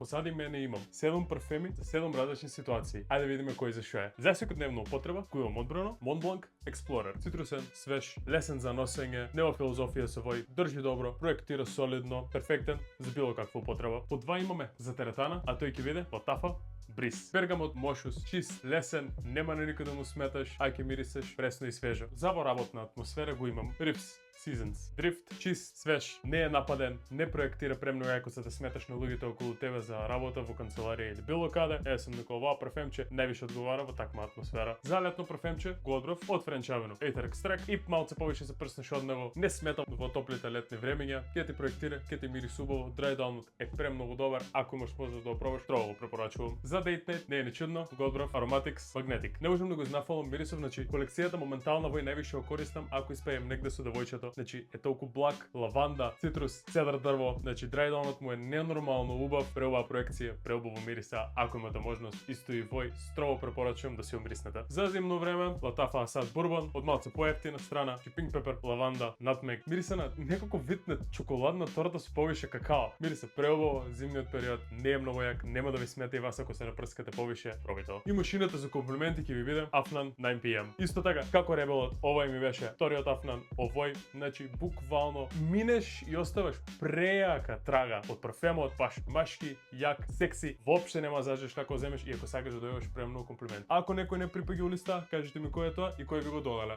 Посади мене имам 7 парфеми за 7 различни ситуации. Ајде видиме кој за што е. За секојдневна употреба, кој имам одбрано, Montblanc Explorer. Цитрусен, свеж, лесен за носење, нема филозофија со вој, држи добро, проектира солидно, перфектен за било каква употреба. По 2 имаме за теретана, а тој ќе биде Латафа Бриз. Бергамот мошус, чист, лесен, нема на никаде да му сметаш, а ќе мирисеш пресно и свежо. За во работна атмосфера го имам Riffs Seasons Drift, чист, свеж, не е нападен, не проектира премногу јако за да сметаш на луѓето околу тебе за работа во канцеларија или било каде. Сум некој оваа парфемче највише одговара во таква атмосфера. За летно парфемче го одбрав од French Avenue Aether Extract и малце повише се прснеш од него. Не сметам во топлите летни времења, ќе ти проектира, ќе ти мириси убаво. Dry Down е премногу добар, ако имаш можност да го пробаш, строго го препорачувам. За Date Night не е ни чудно, го одбрав Aromatics Magnetic. Не можам да го изнафалам мирисов, значи колекцијата моментално во највише го користам ако испеем негде со девојчето. Значи е толку благ, лаванда, цитрус, цедар дрво, значи Dry Down му е ненормално убав, преубава проекција, преубаво мириса. Ако имате можност, исто и вој, строго препорачувам да се умриснете. За зимно време, Латафа Асад Bourbon, од малце поевтина страна, pink pepper, лаванда, nutmeg. Мириса на некако вид на чоколадна торта со повише какао. Мириса преубаво, зимниот период не е многу јак, нема да ви смета и вас ако се напрскате повише, пробајте. И машината за комплименти ќе ви биде Afnan 9 PM. Исто така, како ребелот, овој ми беше вториот Afnan, овој, значи буквално минеш и оставаш прејака трага од парфемот, баш машки, јак, секси, воопште нема заждеш како земеш и ако сакаш да дојдеш премногу комплимент. Ако некој не припаѓа улиста, кажете ми кој е тоа и кој ви го доделе.